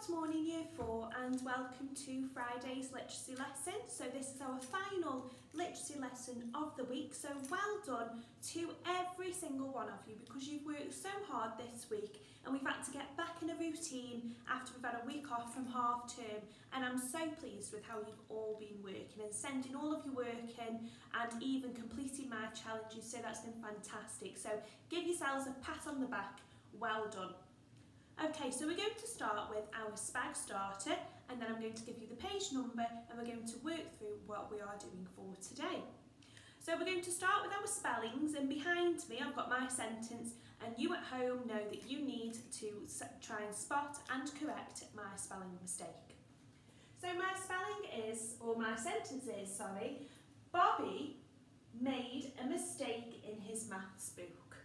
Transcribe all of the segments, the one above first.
Good morning Year 4 and welcome to Friday's literacy lesson. So this is our final literacy lesson of the week, so well done to every single one of you because you've worked so hard this week and we've had to get back in a routine after we've had a week off from half term, and I'm so pleased with how you've all been working and sending all of your work in and even completing my challenges, so that's been fantastic. So give yourselves a pat on the back, well done. Okay, so we're going to start with our SPAG starter, and then I'm going to give you the page number and we're going to work through what we are doing for today. So we're going to start with our spellings, and behind me I've got my sentence, and you at home know that you need to try and spot and correct my spelling mistake. So my sentence is, Bobby made a mistake in his maths book.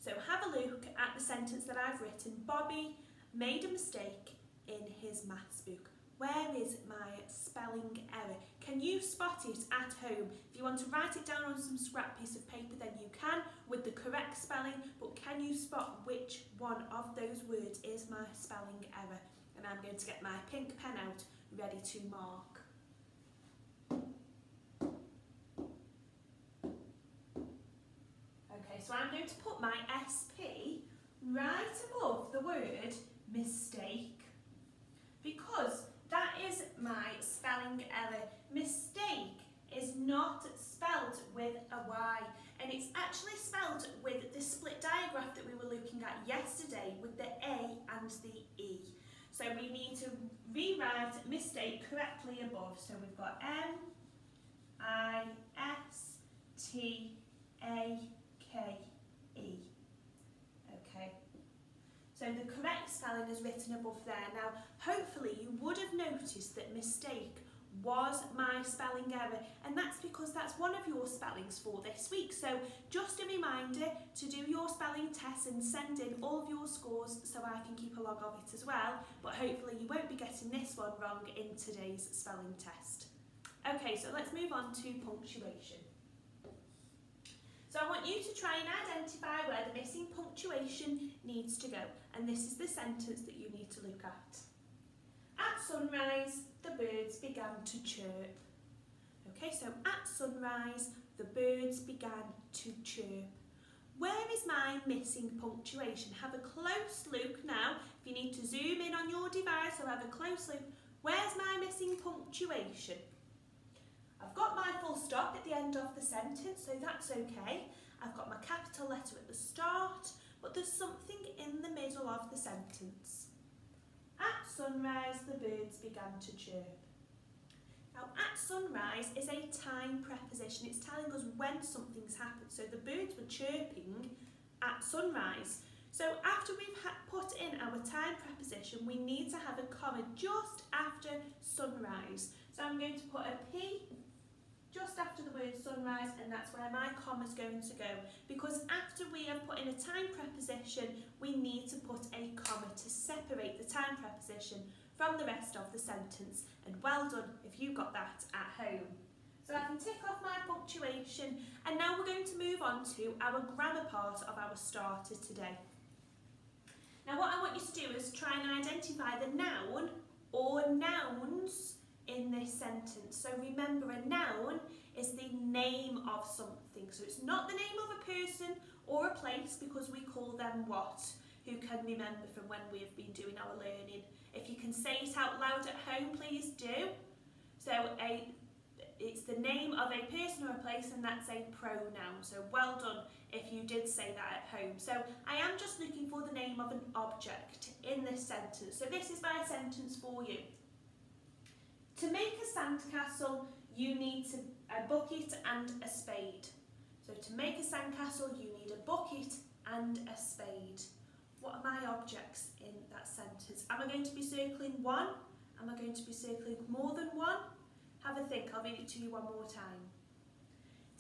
So have a look at the sentence that I've written. Bobby made a mistake in his maths book. Where is my spelling error? Can you spot it at home? If you want to write it down on some scrap piece of paper, then you can with the correct spelling, but can you spot which one of those words is my spelling error? And I'm going to get my pink pen out, ready to mark. So I'm going to put my SP right above the word mistake, because that is my spelling error. Mistake is not spelled with a Y, and it's actually spelled with the split diagraph that we were looking at yesterday with the A and the E. So we need to rewrite mistake correctly above. So we've got M-I-S-T-A-K-E. Okay, so the correct spelling is written above there. Now, hopefully you would have noticed that mistake was my spelling error, and that's because that's one of your spellings for this week. So just a reminder to do your spelling test and send in all of your scores so I can keep a log of it as well, but hopefully you won't be getting this one wrong in today's spelling test. Okay, so let's move on to punctuation. So I want you to try and identify where the missing punctuation needs to go, and this is the sentence that you need to look at. At sunrise, the birds began to chirp. Okay, so at sunrise, the birds began to chirp. Where is my missing punctuation? Have a close look now. If you need to zoom in on your device or have a close look, where's my missing punctuation? I've got my full stop at the end of the sentence, so that's okay. I've got my capital letter at the start, but there's something in the middle of the sentence. At sunrise, the birds began to chirp. Now, at sunrise is a time preposition. It's telling us when something's happened. So the birds were chirping at sunrise. So after we've put in our time preposition, we need to have a comma just after sunrise. So I'm going to put a P just after the word sunrise, and that's where my comma is going to go, because after we have put in a time preposition, we need to put a comma to separate the time preposition from the rest of the sentence. And well done if you got that at home. So I can tick off my punctuation, and now we're going to move on to our grammar part of our starter today. Now what I want you to do is try and identify the noun or nouns in this sentence. So remember, a noun is the name of something. So it's not the name of a person or a place, because we call them what? Who can remember from when we have been doing our learning? If you can say it out loud at home, please do. So it's the name of a person or a place, and that's a pronoun. So well done if you did say that at home. So I am just looking for the name of an object in this sentence. So this is my sentence for you. To make a sandcastle, you need a bucket and a spade. So to make a sandcastle, you need a bucket and a spade. What are my objects in that sentence? Am I going to be circling one? Am I going to be circling more than one? Have a think, I'll read it to you one more time.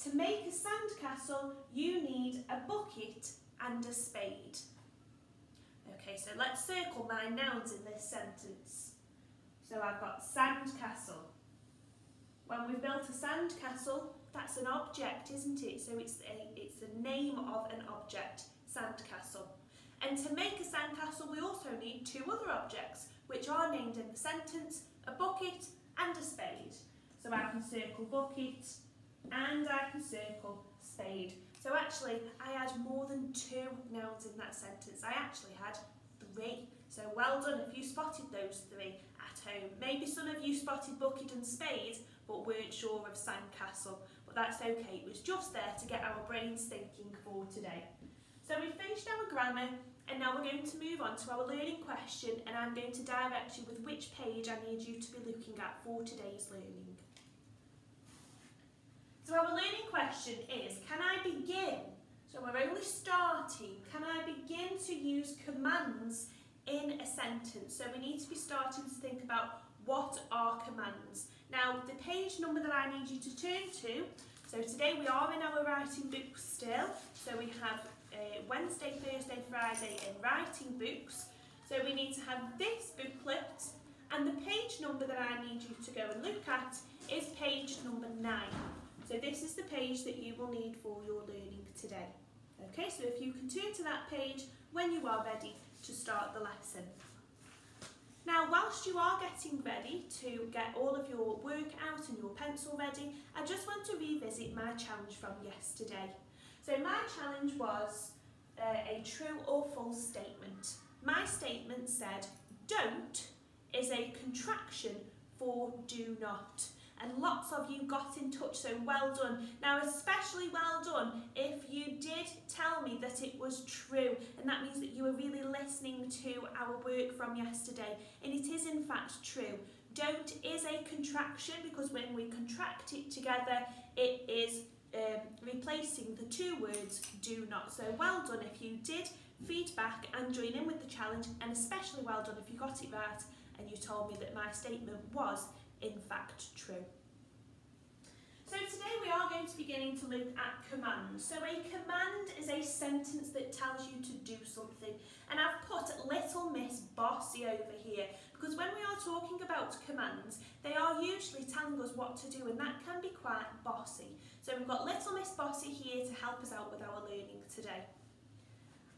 To make a sandcastle, you need a bucket and a spade. Okay, so let's circle my nouns in this sentence. So I've got sandcastle. When we've built a sandcastle, that's an object, isn't it? So it's the name of an object, sandcastle. And to make a sandcastle, we also need two other objects. which are named in the sentence, a bucket and a spade. So I can circle bucket and I can circle spade. So actually I had more than 2 nouns in that sentence. I actually had 3. So well done if you spotted those 3 at home. Maybe some of you spotted bucket and spade but weren't sure of sandcastle. But that's okay, it was just there to get our brains thinking for today. So we've finished our grammar and now we're going to move on to our learning question, and I'm going to direct you with which page I need you to be looking at for today's learning. So our learning question is, can I begin? So we're only starting. Can I begin to use commands in a sentence? So we need to be starting to think about what are commands. Now the page number that I need you to turn to, so today we are in our writing books still, so we have Wednesday, Thursday, Friday in writing books. So we need to have this booklet, and the page number that I need you to go and look at is page number 9. So this is the page that you will need for your learning today. Okay, so if you can turn to that page when you are ready to start the lesson. Now, whilst you are getting ready to get all of your work out and your pencil ready, I just want to revisit my challenge from yesterday. So my challenge was a true or false statement. My statement said, don't is a contraction for do not. And lots of you got in touch, so well done. Now, especially well done if you did tell me that it was true, and that means that you were really listening to our work from yesterday, and it is in fact true. Don't is a contraction because when we contract it together, it is replacing the 2 words do not. So well done if you did feedback and join in with the challenge, and especially well done if you got it right and you told me that my statement was in fact true. So today we are going to be beginning to look at commands. So a command is a sentence that tells you to do something, and I've put Little Miss Bossy over here because when we are talking about commands, they are usually telling us what to do, and that can be quite bossy. So we've got Little Miss Bossy here to help us out with our learning today.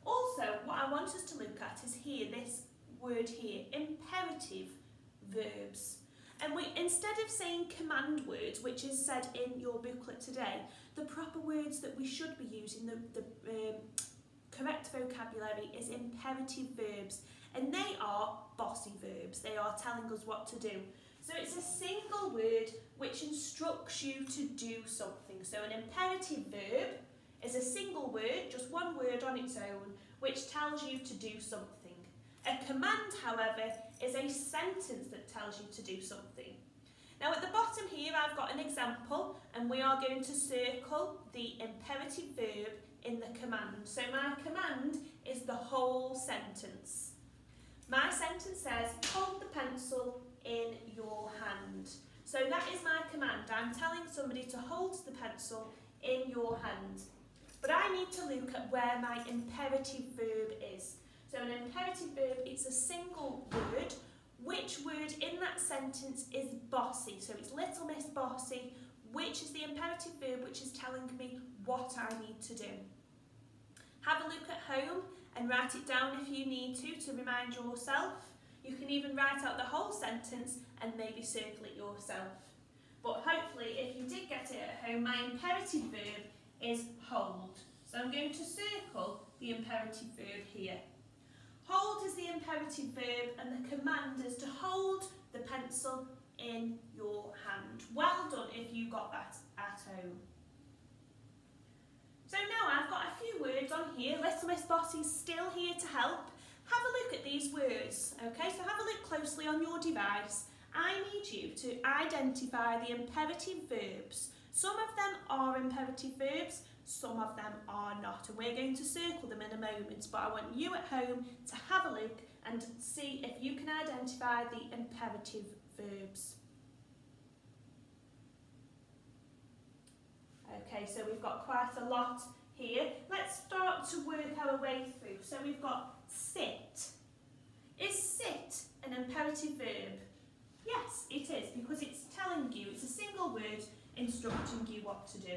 Also, what I want us to look at is here, this word here, imperative verbs. And instead of saying command words, which is said in your booklet today, the proper words that we should be using, the correct vocabulary is imperative verbs. And they are bossy verbs. They are telling us what to do. So it's a single word which instructs you to do something. So an imperative verb is a single word, just one word on its own, which tells you to do something. A command, however, is a sentence that tells you to do something. Now at the bottom here I've got an example, and we are going to circle the imperative verb in the command. So my command is the whole sentence. My sentence says, hold the pencil in your hand. So that is my command. I'm telling somebody to hold the pencil in your hand. But I need to look at where my imperative verb is. So an imperative verb, it's a single word. Which word in that sentence is bossy? So it's Little Miss Bossy, which is the imperative verb which is telling me what I need to do. Have a look at home and write it down if you need to remind yourself. You can even write out the whole sentence and maybe circle it yourself. But hopefully if you did get it at home, my imperative verb is hold. So I'm going to circle the imperative verb here. Hold is the imperative verb, and the command is to hold the pencil in your hand. Well done if you got that at home. So now I've got a few words on here. Little Miss Bossy's still here to help. Have a look at these words, okay? So have a look closely on your device. I need you to identify the imperative verbs. Some of them are imperative verbs, some of them are not, and we're going to circle them in a moment, but I want you at home to have a look and see if you can identify the imperative verbs. Okay, so we've got quite a lot here. Let's start to work our way through. So we've got sit. Is sit an imperative verb? Yes, it is, because it's telling you, it's a single word instructing you what to do.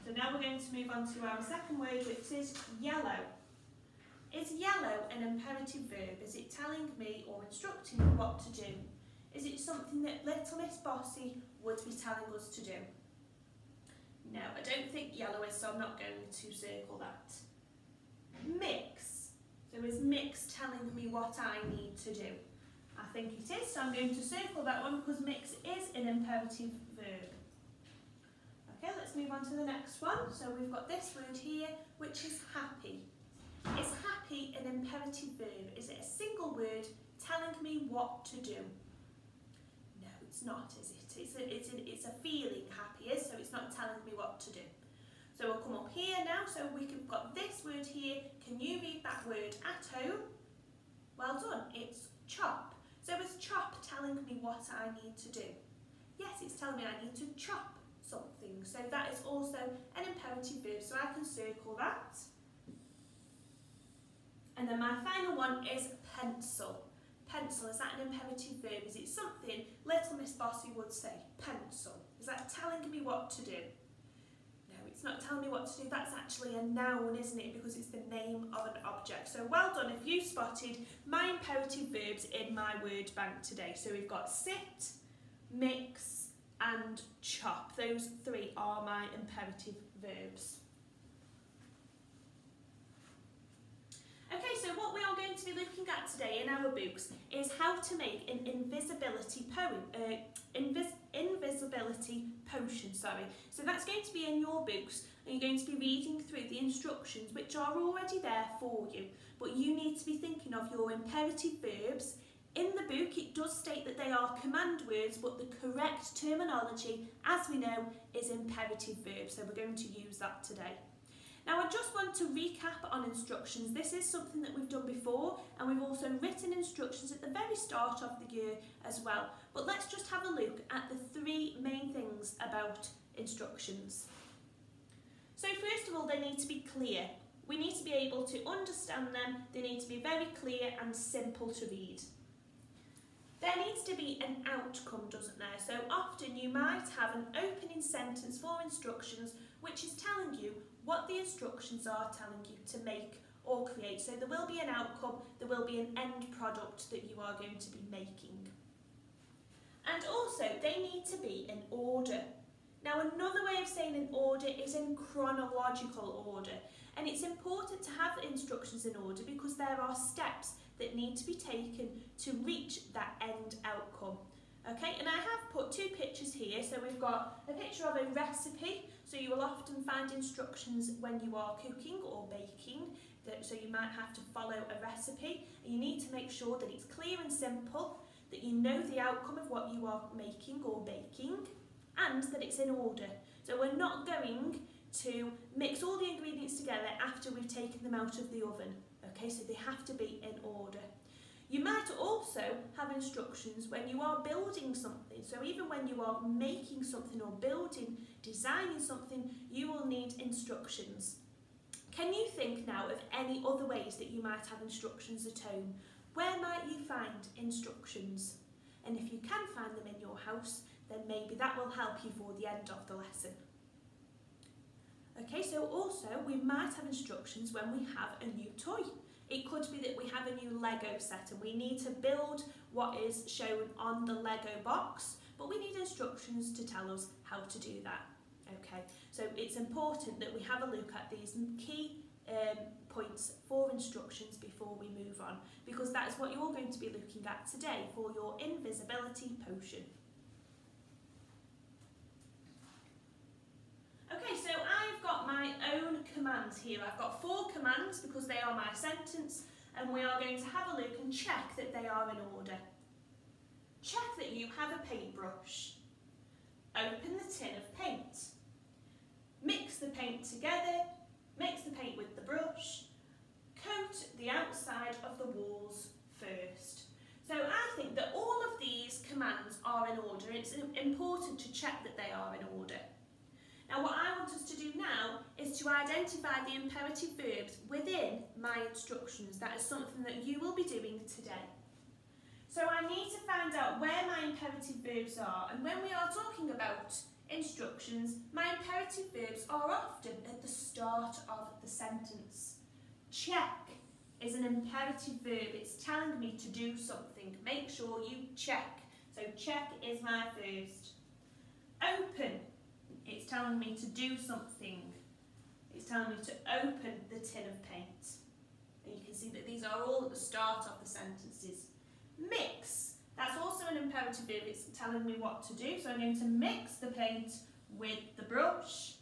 So now we're going to move on to our second word, which is yellow. Is yellow an imperative verb? Is it telling me or instructing me what to do? Is it something that little Miss Bossy would be telling us to do? No, I don't think yellow is, so I'm not going to circle that. Mix. So is mix telling me what I need to do? I think it is, so I'm going to circle that one because mix is an imperative verb. Okay, let's move on to the next one. So we've got this word here, which is happy. Is happy an imperative verb? Is it a single word telling me what to do? No, it's not, is it? It's a feeling happy is, so it's not telling me what to do. So we'll come up here now, so we've got this word here. Can you read that word at home? Well done, it's chop. So is chop telling me what I need to do? Yes, it's telling me I need to chop something. So that is also an imperative verb, so I can circle that. And then my final one is pencil. Pencil, is that an imperative verb? Is it something little Miss Bossy would say? Pencil. Is that telling me what to do? No, it's not telling me what to do. That's actually a noun, isn't it? Because it's the name of an object. So well done if you spotted my imperative verbs in my word bank today. So we've got sit, mix and chop. Those three are my imperative verbs. Okay, so what we are going to be looking at today in our books is how to make an invisibility potion. So that's going to be in your books, and you're going to be reading through the instructions which are already there for you. But you need to be thinking of your imperative verbs. In the book, it does state that they are command words, but the correct terminology, as we know, is imperative verbs. So we're going to use that today. Now I just want to recap on instructions. This is something that we've done before, and we've also written instructions at the very start of the year as well. But let's just have a look at the three main things about instructions. So first of all, they need to be clear. We need to be able to understand them. They need to be very clear and simple to read. There needs to be an outcome, doesn't there? So often you might have an opening sentence for instructions which is telling you what the instructions are telling you to make or create. So there will be an outcome, there will be an end product that you are going to be making. And also they need to be in order. Now another way of saying in order is in chronological order. And it's important to have instructions in order because there are steps that need to be taken to reach that end outcome. Okay, and I have put two pictures here. So we've got a picture of a recipe. So you will often find instructions when you are cooking or baking. So you might have to follow a recipe. And you need to make sure that it's clear and simple, that you know the outcome of what you are making or baking, and that it's in order. So we're not going to mix all the ingredients together after we've taken them out of the oven. Okay, so they have to be in order. You might also have instructions when you are building something. So even when you are making something or building, designing something, you will need instructions. Can you think now of any other ways that you might have instructions at home? Where might you find instructions? And if you can find them in your house, then maybe that will help you for the end of the lesson. Okay, so also we might have instructions when we have a new toy. It could be that we have a new Lego set and we need to build what is shown on the Lego box, but we need instructions to tell us how to do that. Okay, so it's important that we have a look at these key points for instructions before we move on, because that is what you're going to be looking at today for your invisibility potion. Okay, so I've got my own commands here. I've got 4 commands because they are my sentence, and we are going to have a look and check that they are in order. Check that you have a paintbrush. Open the tin of paint. Mix the paint together. Mix the paint with the brush. Coat the outside of the walls first. So I think that all of these commands are in order. It's important to check that they are in order. Now what I want us to do now is to identify the imperative verbs within my instructions. That is something that you will be doing today. So I need to find out where my imperative verbs are, and when we are talking about instructions, my imperative verbs are often at the start of the sentence. Check is an imperative verb. It's telling me to do something. make sure you check. So check is my first. Open, it's telling me to do something. It's telling me to open the tin of paint. And you can see that these are all at the start of the sentences. Mix, that's also an imperative verb. It's telling me what to do. So I'm going to mix the paint with the brush.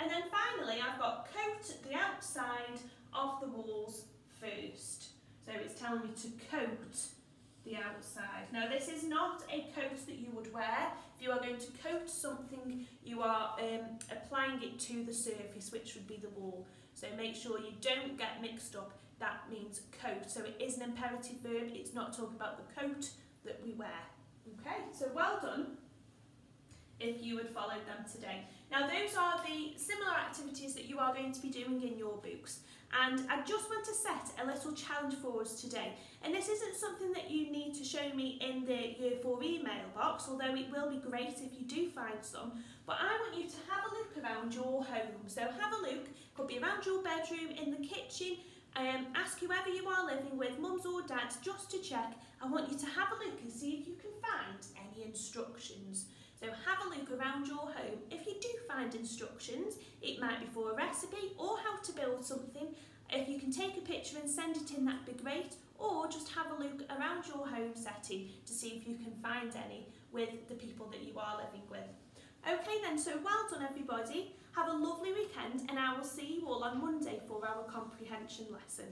And then finally, I've got coat the outside of the walls first. So it's telling me to coat the outside. Now this is not a coat that you would wear. If you are going to coat something, you are applying it to the surface, which would be the wall. So make sure you don't get mixed up. That means coat. So it is an imperative verb. It's not talking about the coat that we wear. Okay, so well done if you had followed them today. Now those are the similar activities that you are going to be doing in your books. And I just want to set a little challenge for us today. And this isn't something that you need to show me in the Year 4 email box, although it will be great if you do find some. But I want you to have a look around your home. So have a look, could be around your bedroom, in the kitchen, ask whoever you are living with, mums or dads, just to check. I want you to have a look and see if you can find any instructions. So have a look around your home. If you do find instructions, it might be for a recipe or how to build something. If you can take a picture and send it in, that'd be great. Or just have a look around your home setting to see if you can find any with the people that you are living with. Okay then, so well done everybody. Have a lovely weekend and I will see you all on Monday for our comprehension lesson.